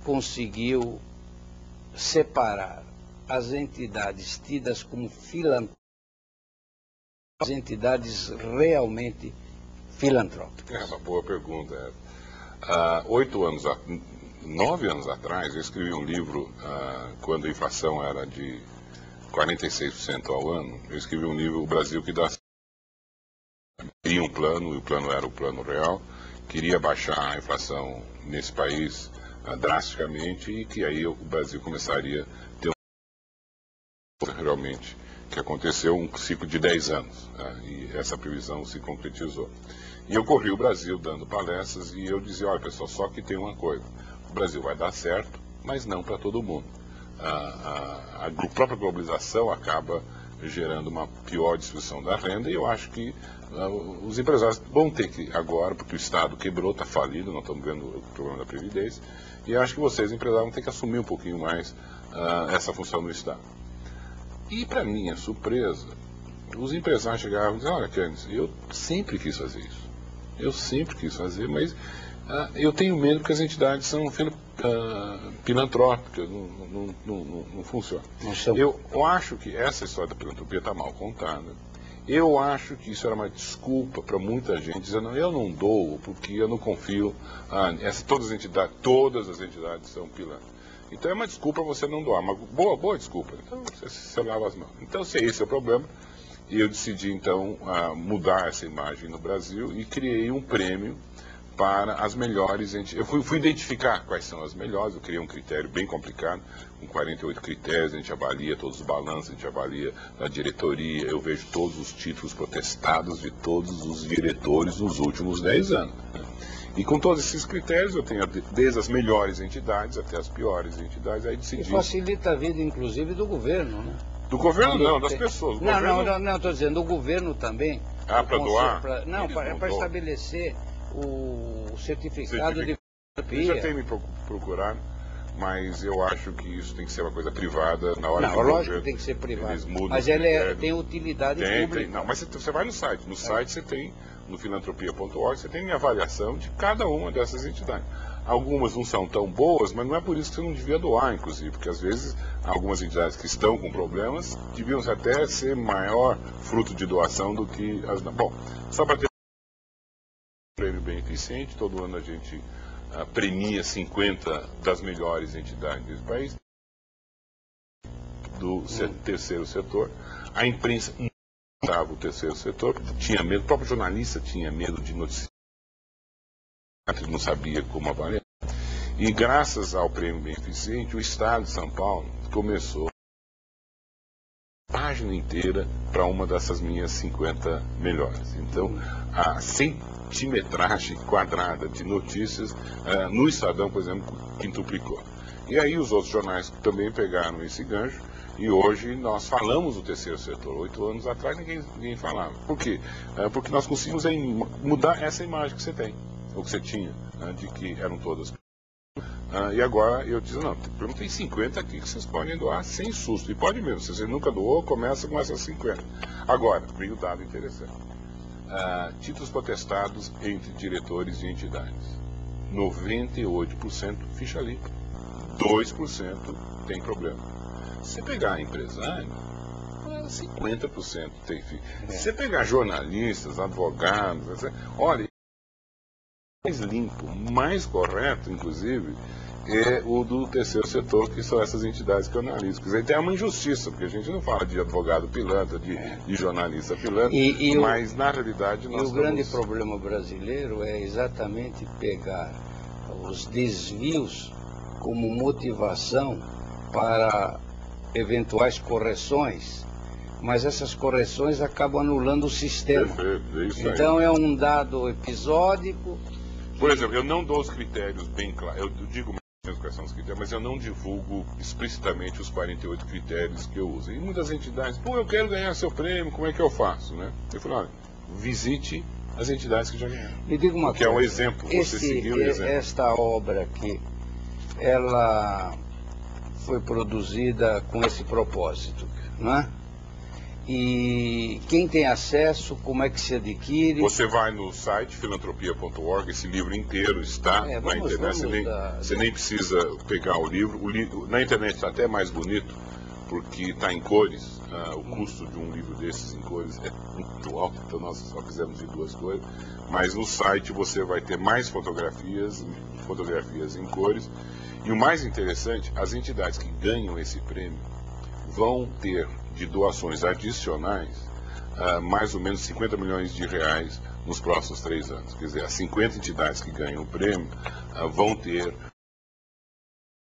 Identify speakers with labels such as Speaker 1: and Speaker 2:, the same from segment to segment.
Speaker 1: conseguiu separar as entidades tidas como filantrópicas, as entidades realmente filantrópicas?
Speaker 2: É uma boa pergunta. 9 anos atrás, eu escrevi um livro, quando a inflação era de 46% ao ano, eu escrevi um livro, O Brasil que dá. Queria um plano, e o plano era o plano real, queria baixar a inflação nesse país drasticamente, e que aí o Brasil começaria a ter realmente, que aconteceu um ciclo de 10 anos, e essa previsão se concretizou. E eu corri o Brasil dando palestras, e eu dizia, olha pessoal, só que tem uma coisa, o Brasil vai dar certo, mas não para todo mundo. A própria globalização acaba gerando uma pior distribuição da renda, e eu acho que os empresários vão ter que agora, porque o Estado quebrou, está falido, nós estamos vendo o problema da Previdência, e eu acho que vocês, empresários, vão ter que assumir um pouquinho mais essa função do Estado. E, para minha surpresa, os empresários chegavam e diziam, olha, Keynes, eu sempre quis fazer isso. Eu sempre quis fazer, mas eu tenho medo que as entidades são filantrópicas, não funciona. Eu acho que essa história da filantropia está mal contada. Eu acho que isso era uma desculpa para muita gente, dizendo, eu não dou porque eu não confio, todas as entidades são pilantras. Então é uma desculpa você não doar, uma boa desculpa. Então você lava as mãos. Então, se esse é o problema, eu decidi então mudar essa imagem no Brasil e criei um prêmio para as melhores entidades. Eu fui identificar quais são as melhores, eu criei um critério bem complicado, com 48 critérios, a gente avalia todos os balanços, a gente avalia a diretoria, eu vejo todos os títulos protestados de todos os diretores nos últimos 10 anos. Né? E com todos esses critérios, eu tenho desde as melhores entidades até as piores entidades, aí decidi...
Speaker 1: E facilita a vida, inclusive, do governo, né?
Speaker 2: Do governo não, das pessoas.
Speaker 1: Não, estou dizendo, do governo também.
Speaker 2: Para doar?
Speaker 1: Para estabelecer o certificado de filantropia.
Speaker 2: Eles já tem me procurado, mas eu acho que isso tem que ser uma coisa privada na hora
Speaker 1: Não, lógico que tem que ser privado. Mas ela tem utilidade pública.
Speaker 2: Não, mas você vai no site. No site você tem, no filantropia.org, você tem a avaliação de cada uma dessas entidades. Algumas não são tão boas, mas não é por isso que você não devia doar, inclusive, porque às vezes algumas entidades que estão com problemas deviam até ser maior fruto de doação do que as... Bom, só para ter um prêmio beneficente, todo ano a gente premia 50 das melhores entidades do país, do terceiro setor. A imprensa estava o terceiro setor, tinha medo, o próprio jornalista tinha medo de noticiar, não sabia como avaliar. E graças ao prêmio beneficente, o Estado de São Paulo começou a página inteira para uma dessas minhas 50 melhores. Então, a centimetragem quadrada de notícias no Estadão, por exemplo, quintuplicou. E aí os outros jornais também pegaram esse gancho, e hoje nós falamos do terceiro setor. 8 anos atrás ninguém falava. Por quê? Porque nós conseguimos mudar essa imagem que você tem, ou que você tinha, de que eram todas. E agora eu disse, não, tem 50 aqui que vocês podem doar sem susto. E pode mesmo, se você nunca doou, começa com essas 50. Agora, veio o dado interessante. Títulos protestados entre diretores e entidades. 98% ficha limpa. 2% tem problema. Se você pegar empresário, 50% tem ficha. Se você pegar jornalistas, advogados, olha, mais limpo, mais correto, inclusive, é o do terceiro setor, que são essas entidades que eu analiso. Quer dizer, tem uma injustiça, porque a gente não fala de advogado pilantra, de jornalista pilantra, mas na realidade nós
Speaker 1: o grande problema brasileiro é exatamente pegar os desvios como motivação para eventuais correções, mas essas correções acabam anulando o sistema.
Speaker 2: Perfeito, é isso aí.
Speaker 1: Então é um dado episódico.
Speaker 2: Por exemplo, eu não dou os critérios bem claros, eu digo mesmo quais são os critérios, mas eu não divulgo explicitamente os 48 critérios que eu uso. E muitas entidades, eu quero ganhar seu prêmio, como é que eu faço, né? Eu falo, olha, visite as entidades que já ganharam.
Speaker 1: Me diga uma coisa.
Speaker 2: Que é um exemplo, você seguiu o exemplo.
Speaker 1: Esta obra aqui, ela foi produzida com esse propósito, não é? E quem tem acesso, como é que se adquire?
Speaker 2: Você vai no site filantropia.org, esse livro inteiro está na internet, você nem precisa pegar o livro. Na internet está até mais bonito, porque está em cores. O custo de um livro desses em cores é muito alto, então nós só fizemos de 2 cores. Mas no site você vai ter mais fotografias em cores. E o mais interessante, as entidades que ganham esse prêmio vão ter de doações adicionais mais ou menos 50 milhões de reais nos próximos 3 anos. Quer dizer, as 50 entidades que ganham o prêmio vão ter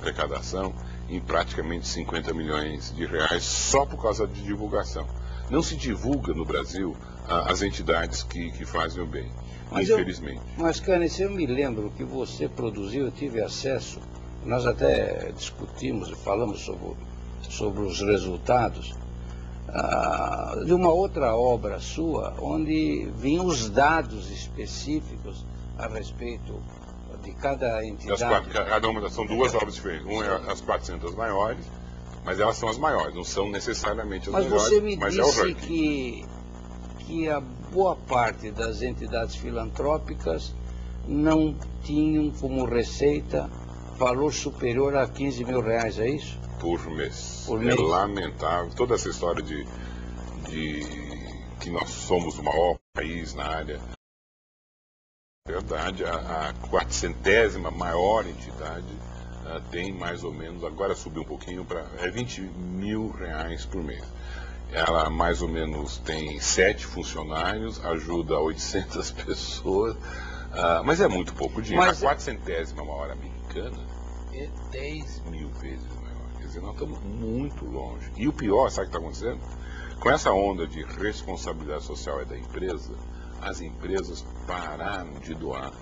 Speaker 2: arrecadação em praticamente 50 milhões de reais só por causa de divulgação. Não se divulga no Brasil as entidades que fazem o bem, infelizmente.
Speaker 1: Mas, Cânice, eu me lembro que você produziu, eu tive acesso, nós até discutimos e falamos sobre os resultados, de uma outra obra sua, onde vinham os dados específicos a respeito de cada entidade.
Speaker 2: Cada uma são 2 obras diferentes. Uma é as 400 maiores, mas elas são as maiores, não são necessariamente as melhores,
Speaker 1: você me
Speaker 2: mas
Speaker 1: disse
Speaker 2: é o ranking.
Speaker 1: que a boa parte das entidades filantrópicas não tinham como receita valor superior a 15 mil reais, é isso?
Speaker 2: Por mês.
Speaker 1: Por mês.
Speaker 2: É lamentável. Toda essa história de que nós somos o maior país na área. Na verdade, a 400ª maior entidade tem mais ou menos, agora subiu um pouquinho, para 20 mil reais por mês. Ela mais ou menos tem 7 funcionários, ajuda 800 pessoas, mas é muito pouco dinheiro.
Speaker 1: Mas
Speaker 2: a 400ª maior americana é 10 mil vezes maior. Quer dizer, nós estamos muito longe. E o pior, sabe o que está acontecendo? Com essa onda de responsabilidade social da empresa, as empresas pararam de doar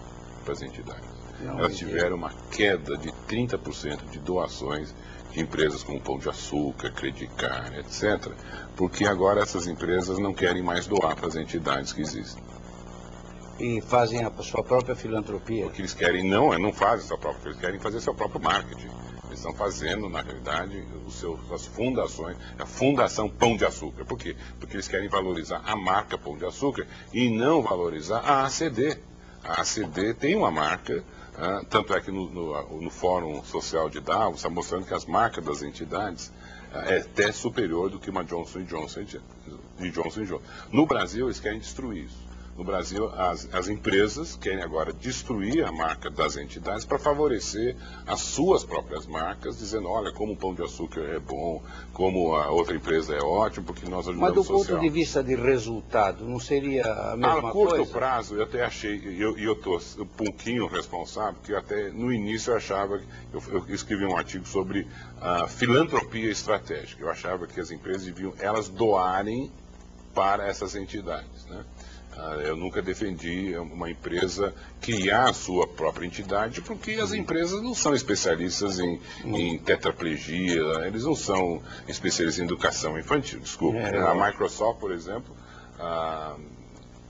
Speaker 2: para as entidades. Elas tiveram uma queda de 30% de doações de empresas como Pão de Açúcar, Credicar, etc., porque agora essas empresas não querem mais doar para as entidades que existem.
Speaker 1: E fazem a sua própria filantropia.
Speaker 2: O que eles querem não fazem sua própria, eles querem fazer seu próprio marketing. Eles estão fazendo, na realidade, as fundações, a Fundação Pão de Açúcar. Por quê? Porque eles querem valorizar a marca Pão de Açúcar e não valorizar a ACD. A ACD tem uma marca, tanto é que no Fórum Social de Davos está mostrando que as marcas das entidades é até superior do que uma Johnson & Johnson. No Brasil, eles querem destruir isso. No Brasil, as empresas querem agora destruir a marca das entidades para favorecer as suas próprias marcas, dizendo, olha, como o Pão de Açúcar é bom, como a outra empresa é ótima, porque nós ajudamos
Speaker 1: Mas do
Speaker 2: social.
Speaker 1: ponto de vista de resultado, não seria a mesma coisa?
Speaker 2: A curto prazo, eu até achei, e eu estou um pouquinho responsável, porque até no início eu achava, eu escrevi um artigo sobre filantropia estratégica. Eu achava que as empresas deviam, elas doarem para essas entidades, né? Eu nunca defendi uma empresa criar a sua própria entidade, porque as empresas não são especialistas em tetraplegia, eles não são especialistas em educação infantil, desculpa. A Microsoft, por exemplo,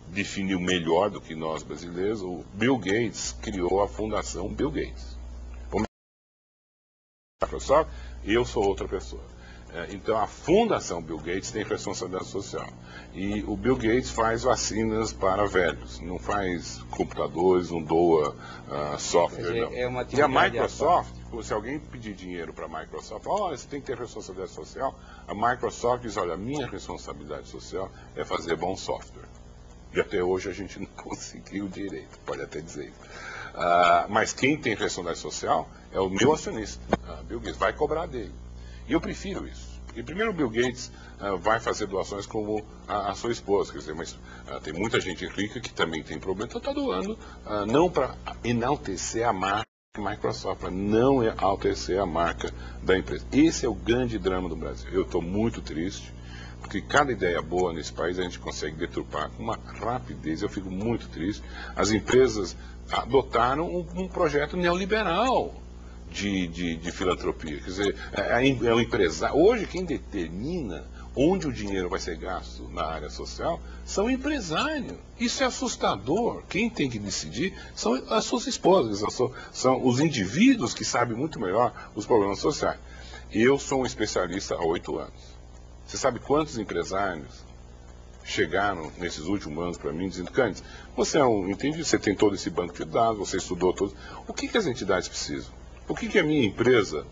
Speaker 2: definiu melhor do que nós brasileiros. O Bill Gates criou a Fundação Bill Gates. A Microsoft, eu sou outra pessoa. Então, a Fundação Bill Gates tem responsabilidade social. E o Bill Gates faz vacinas para velhos, não faz computadores, não doa software, não. E a Microsoft, se alguém pedir dinheiro para a Microsoft, olha, você tem que ter responsabilidade social, a Microsoft diz, olha, a minha responsabilidade social é fazer bom software. E até hoje a gente não conseguiu direito, pode até dizer isso. Mas quem tem responsabilidade social é o meu acionista, Bill Gates, vai cobrar dele. E eu prefiro isso. Porque primeiro o Bill Gates vai fazer doações como a sua esposa, quer dizer, mas tem muita gente rica que também tem problema, então está doando, não para enaltecer a marca da Microsoft, para não enaltecer a marca da empresa. Esse é o grande drama do Brasil. Eu estou muito triste, porque cada ideia boa nesse país a gente consegue deturpar com uma rapidez. Eu fico muito triste. As empresas adotaram um projeto neoliberal de filantropia. Quer dizer, é um empresário. Hoje, quem determina onde o dinheiro vai ser gasto na área social são empresários. Isso é assustador. Quem tem que decidir são as suas esposas, são os indivíduos que sabem muito melhor os problemas sociais. Eu sou um especialista há 8 anos. Você sabe quantos empresários chegaram nesses últimos anos para mim dizendo: Cândido, você é um entendido, você tem todo esse banco de dados, você estudou todos. O que as entidades precisam? O que a minha empresa,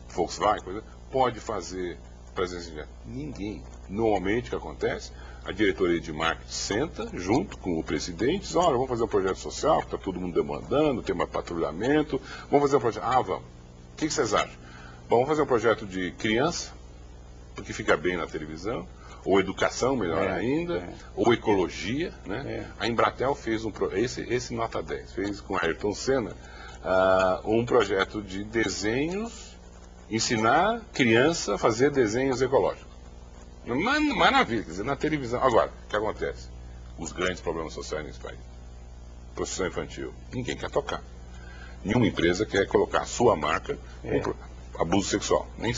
Speaker 2: Volkswagen, por exemplo, pode fazer para as entidades? Ninguém. Normalmente o que acontece, a diretoria de marketing senta junto com o presidente, diz: olha, vamos fazer um projeto social, que está todo mundo demandando, tem mais patrulhamento, vamos fazer um projeto. Ah, vamos. O que vocês acham? Bom, vamos fazer um projeto de criança, porque fica bem na televisão, ou educação, melhor ainda, ou ecologia, né? A Embratel fez esse nota 10, fez com Ayrton Senna um projeto de desenhos, ensinar criança a fazer desenhos ecológicos. Maravilha, quer dizer, na televisão. Agora, o que acontece? Os grandes problemas sociais nesse país. Prostituição infantil, ninguém quer tocar. Nenhuma empresa quer colocar a sua marca com abuso sexual. Nem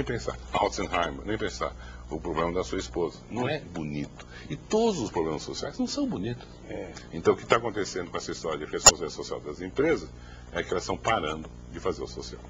Speaker 2: pensar. Alzheimer, nem pensar. O problema da sua esposa. Não é bonito. E todos os problemas sociais não são bonitos. Então o que está acontecendo com essa história de responsabilidade social das empresas é que elas estão parando de fazer o social.